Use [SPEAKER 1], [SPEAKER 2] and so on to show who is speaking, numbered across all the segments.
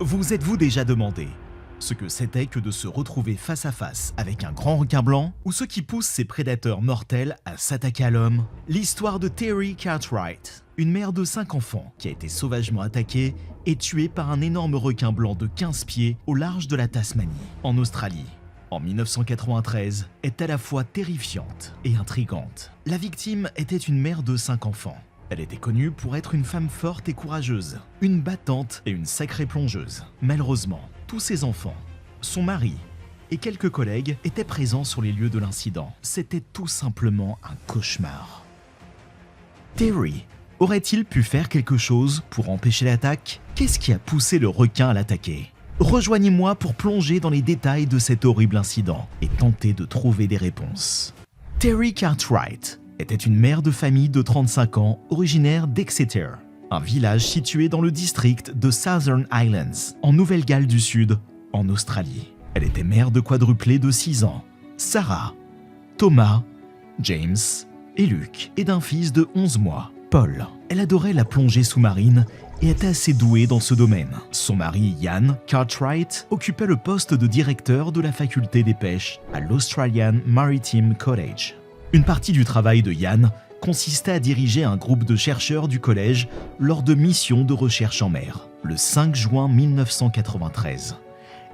[SPEAKER 1] Vous êtes-vous déjà demandé ce que c'était que de se retrouver face à face avec un grand requin blanc ou ce qui pousse ses prédateurs mortels à s'attaquer à l'homme? L'histoire de Terry Cartwright, une mère de 5 enfants qui a été sauvagement attaquée et tuée par un énorme requin blanc de 15 pieds au large de la Tasmanie, en Australie. En 1993, est à la fois terrifiante et intrigante. La victime était une mère de 5 enfants. Elle était connue pour être une femme forte et courageuse, une battante et une sacrée plongeuse. Malheureusement, tous ses enfants, son mari et quelques collègues étaient présents sur les lieux de l'incident. C'était tout simplement un cauchemar. Terry aurait-il pu faire quelque chose pour empêcher l'attaque? Qu'est-ce qui a poussé le requin à l'attaquer? Rejoignez-moi pour plonger dans les détails de cet horrible incident et tenter de trouver des réponses. Terry Cartwright était une mère de famille de 35 ans, originaire d'Exeter, un village situé dans le district de Southern Highlands, en Nouvelle-Galles du Sud, en Australie. Elle était mère de quadruplés de 6 ans, Sarah, Thomas, James et Luke, et d'un fils de 11 mois, Paul. Elle adorait la plongée sous-marine et était assez douée dans ce domaine. Son mari, Ian Cartwright, occupait le poste de directeur de la faculté des pêches à l'Australian Maritime College. Une partie du travail de Ian consistait à diriger un groupe de chercheurs du collège lors de missions de recherche en mer. Le 5 juin 1993,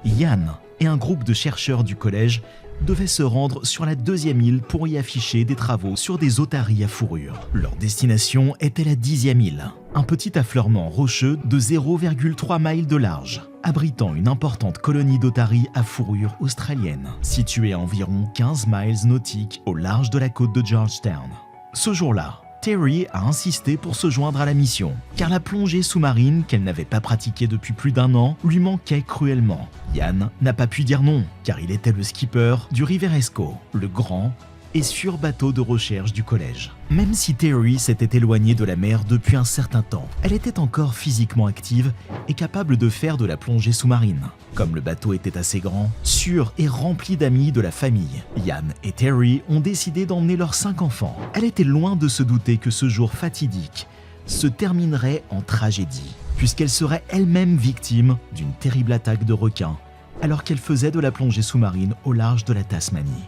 [SPEAKER 1] Ian et un groupe de chercheurs du collège devaient se rendre sur la 2e île pour y afficher des travaux sur des otaries à fourrure. Leur destination était la 10e île, un petit affleurement rocheux de 0,3 miles de large, abritant une importante colonie d'otaries à fourrure australienne, située à environ 15 miles nautiques au large de la côte de Georgetown. Ce jour-là, Terry a insisté pour se joindre à la mission, car la plongée sous-marine qu'elle n'avait pas pratiquée depuis plus d'1 an lui manquait cruellement. Ian n'a pas pu dire non, car il était le skipper du Riveresco, le grand et sûr bateau de recherche du collège. Même si Terry s'était éloignée de la mer depuis un certain temps, elle était encore physiquement active et capable de faire de la plongée sous-marine. Comme le bateau était assez grand, sûr et rempli d'amis de la famille, Ian et Terry ont décidé d'emmener leurs 5 enfants. Elle était loin de se douter que ce jour fatidique se terminerait en tragédie, puisqu'elle serait elle-même victime d'une terrible attaque de requins, alors qu'elle faisait de la plongée sous-marine au large de la Tasmanie.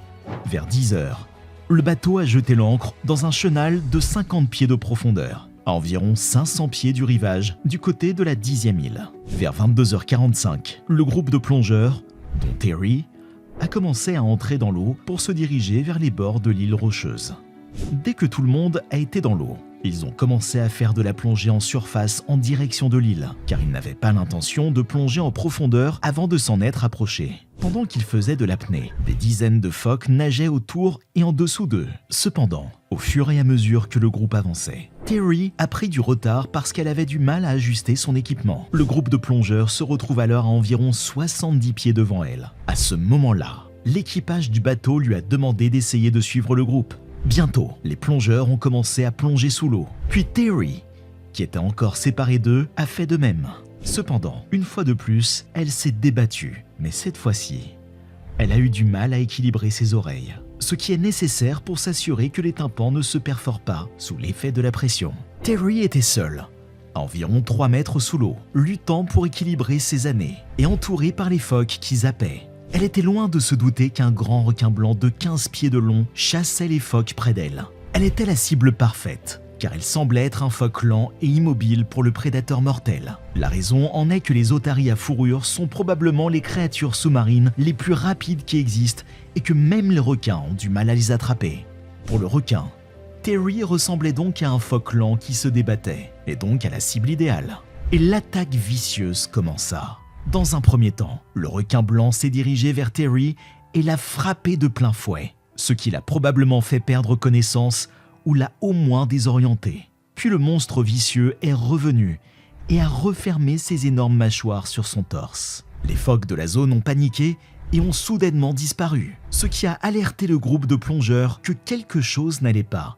[SPEAKER 1] Vers 10 heures, le bateau a jeté l'ancre dans un chenal de 50 pieds de profondeur, à environ 500 pieds du rivage, du côté de la 10e île. Vers 22h45, le groupe de plongeurs, dont Terry, a commencé à entrer dans l'eau pour se diriger vers les bords de l'île rocheuse. Dès que tout le monde a été dans l'eau, ils ont commencé à faire de la plongée en surface en direction de l'île, car ils n'avaient pas l'intention de plonger en profondeur avant de s'en être approchés. Pendant qu'ils faisaient de l'apnée, des dizaines de phoques nageaient autour et en dessous d'eux. Cependant, au fur et à mesure que le groupe avançait, Terry a pris du retard parce qu'elle avait du mal à ajuster son équipement. Le groupe de plongeurs se retrouve alors à environ 70 pieds devant elle. À ce moment-là, l'équipage du bateau lui a demandé d'essayer de suivre le groupe. Bientôt, les plongeurs ont commencé à plonger sous l'eau. Puis Terry, qui était encore séparée d'eux, a fait de même. Cependant, une fois de plus, elle s'est débattue. Mais cette fois-ci, elle a eu du mal à équilibrer ses oreilles, ce qui est nécessaire pour s'assurer que les tympans ne se perforent pas sous l'effet de la pression. Terry était seule, à environ 3 mètres sous l'eau, luttant pour équilibrer ses années et entourée par les phoques qui zappaient. Elle était loin de se douter qu'un grand requin blanc de 15 pieds de long chassait les phoques près d'elle. Elle était la cible parfaite, car elle semblait être un phoque lent et immobile pour le prédateur mortel. La raison en est que les otaries à fourrure sont probablement les créatures sous-marines les plus rapides qui existent et que même les requins ont du mal à les attraper. Pour le requin, Terry ressemblait donc à un phoque lent qui se débattait, et donc à la cible idéale. Et l'attaque vicieuse commença. Dans un premier temps, le requin blanc s'est dirigé vers Terry et l'a frappé de plein fouet, ce qui l'a probablement fait perdre connaissance ou l'a au moins désorienté. Puis le monstre vicieux est revenu et a refermé ses énormes mâchoires sur son torse. Les phoques de la zone ont paniqué et ont soudainement disparu, ce qui a alerté le groupe de plongeurs que quelque chose n'allait pas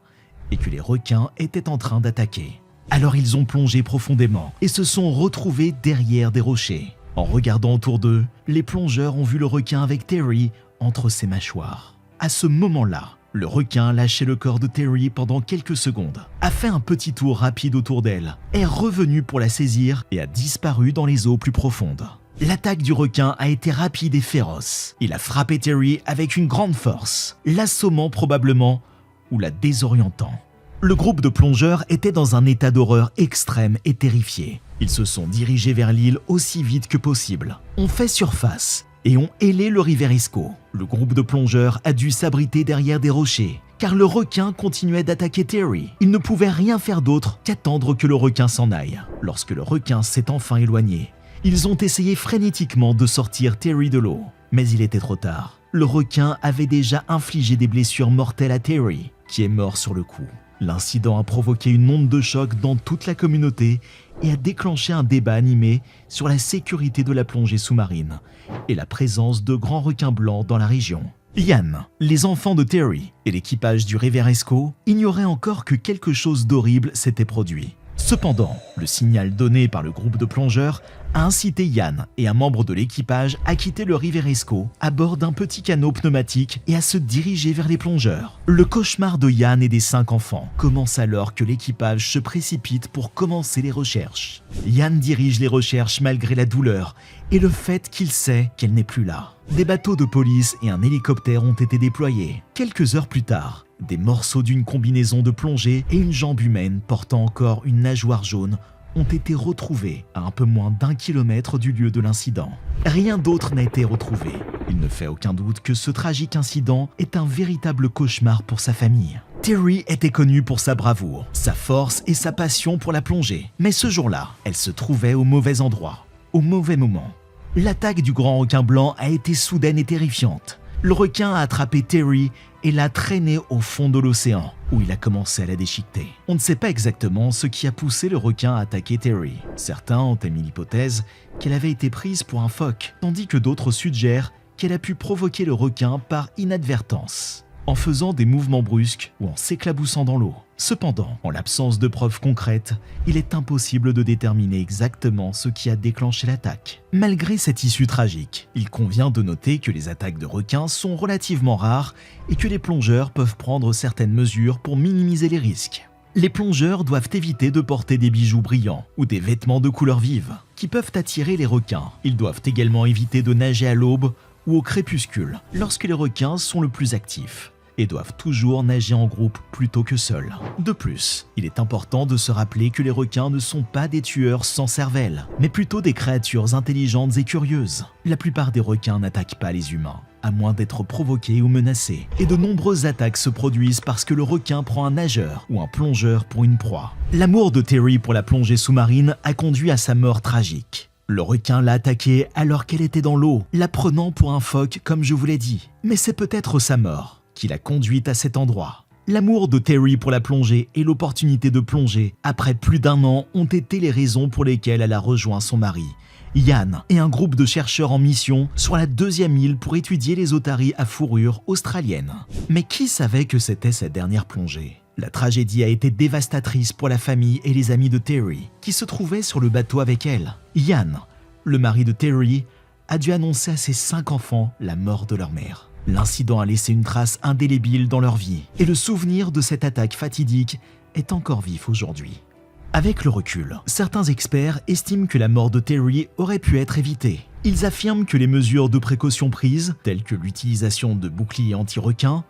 [SPEAKER 1] et que les requins étaient en train d'attaquer. Alors ils ont plongé profondément et se sont retrouvés derrière des rochers. En regardant autour d'eux, les plongeurs ont vu le requin avec Terry entre ses mâchoires. À ce moment-là, Le requin lâchait le corps de Terry pendant quelques secondes, a fait un petit tour rapide autour d'elle, est revenu pour la saisir et a disparu dans les eaux plus profondes. L'attaque du requin a été rapide et féroce. Il a frappé Terry avec une grande force, l'assommant probablement ou la désorientant. Le groupe de plongeurs était dans un état d'horreur extrême et terrifié. Ils se sont dirigés vers l'île aussi vite que possible, ont fait surface et ont hélé le Riverisco. Le groupe de plongeurs a dû s'abriter derrière des rochers, car le requin continuait d'attaquer Terry. Ils ne pouvaient rien faire d'autre qu'attendre que le requin s'en aille. Lorsque le requin s'est enfin éloigné, ils ont essayé frénétiquement de sortir Terry de l'eau. Mais il était trop tard. Le requin avait déjà infligé des blessures mortelles à Terry, qui est mort sur le coup. L'incident a provoqué une onde de choc dans toute la communauté et a déclenché un débat animé sur la sécurité de la plongée sous-marine et la présence de grands requins blancs dans la région. Ian, les enfants de Terry et l'équipage du Riverisco ignoraient encore que quelque chose d'horrible s'était produit. Cependant, le signal donné par le groupe de plongeurs a incité Ian et un membre de l'équipage à quitter le Riverisco à bord d'un petit canot pneumatique et à se diriger vers les plongeurs. Le cauchemar de Ian et des 5 enfants commence alors que l'équipage se précipite pour commencer les recherches. Ian dirige les recherches malgré la douleur et le fait qu'il sait qu'elle n'est plus là. Des bateaux de police et un hélicoptère ont été déployés. Quelques heures plus tard, des morceaux d'une combinaison de plongée et une jambe humaine portant encore une nageoire jaune ont été retrouvés à un peu moins d'1 kilomètre du lieu de l'incident. Rien d'autre n'a été retrouvé. Il ne fait aucun doute que ce tragique incident est un véritable cauchemar pour sa famille. Terry était connue pour sa bravoure, sa force et sa passion pour la plongée. Mais ce jour-là, elle se trouvait au mauvais endroit, au mauvais moment. L'attaque du grand requin blanc a été soudaine et terrifiante. Le requin a attrapé Terry et l'a traîné au fond de l'océan, où il a commencé à la déchiqueter. On ne sait pas exactement ce qui a poussé le requin à attaquer Terry. Certains ont émis l'hypothèse qu'elle avait été prise pour un phoque, tandis que d'autres suggèrent qu'elle a pu provoquer le requin par inadvertance, en faisant des mouvements brusques ou en s'éclaboussant dans l'eau. Cependant, en l'absence de preuves concrètes, il est impossible de déterminer exactement ce qui a déclenché l'attaque. Malgré cette issue tragique, il convient de noter que les attaques de requins sont relativement rares et que les plongeurs peuvent prendre certaines mesures pour minimiser les risques. Les plongeurs doivent éviter de porter des bijoux brillants ou des vêtements de couleur vive qui peuvent attirer les requins. Ils doivent également éviter de nager à l'aube ou au crépuscule lorsque les requins sont le plus actifs, et doivent toujours nager en groupe plutôt que seuls. De plus, il est important de se rappeler que les requins ne sont pas des tueurs sans cervelle, mais plutôt des créatures intelligentes et curieuses. La plupart des requins n'attaquent pas les humains, à moins d'être provoqués ou menacés. Et de nombreuses attaques se produisent parce que le requin prend un nageur ou un plongeur pour une proie. L'amour de Terry pour la plongée sous-marine a conduit à sa mort tragique. Le requin l'a attaquée alors qu'elle était dans l'eau, la prenant pour un phoque comme je vous l'ai dit. Mais c'est peut-être sa mort qui l'a conduite à cet endroit. L'amour de Terry pour la plongée et l'opportunité de plonger après plus d'1 an ont été les raisons pour lesquelles elle a rejoint son mari, Ian, et un groupe de chercheurs en mission sur la 2e île pour étudier les otaries à fourrure australiennes. Mais qui savait que c'était sa dernière plongée ? La tragédie a été dévastatrice pour la famille et les amis de Terry, qui se trouvaient sur le bateau avec elle. Ian, le mari de Terry, a dû annoncer à ses 5 enfants la mort de leur mère. L'incident a laissé une trace indélébile dans leur vie, et le souvenir de cette attaque fatidique est encore vif aujourd'hui. Avec le recul, certains experts estiment que la mort de Terry aurait pu être évitée. Ils affirment que les mesures de précaution prises, telles que l'utilisation de boucliers anti-requins,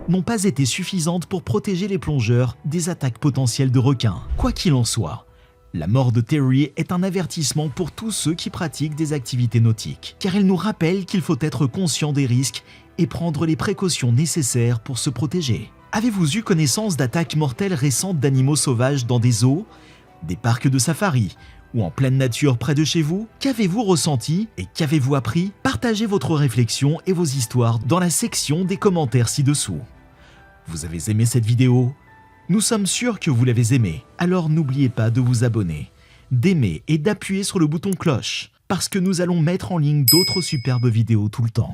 [SPEAKER 1] n'ont pas été suffisantes pour protéger les plongeurs des attaques potentielles de requins. Quoi qu'il en soit, la mort de Terry est un avertissement pour tous ceux qui pratiquent des activités nautiques, car elle nous rappelle qu'il faut être conscient des risques et prendre les précautions nécessaires pour se protéger. Avez-vous eu connaissance d'attaques mortelles récentes d'animaux sauvages dans des zoos, des parcs de safari ou en pleine nature près de chez vous? Qu'avez-vous ressenti et qu'avez-vous appris? Partagez votre réflexion et vos histoires dans la section des commentaires ci-dessous. Vous avez aimé cette vidéo? Nous sommes sûrs que vous l'avez aimée, alors n'oubliez pas de vous abonner, d'aimer et d'appuyer sur le bouton cloche, parce que nous allons mettre en ligne d'autres superbes vidéos tout le temps.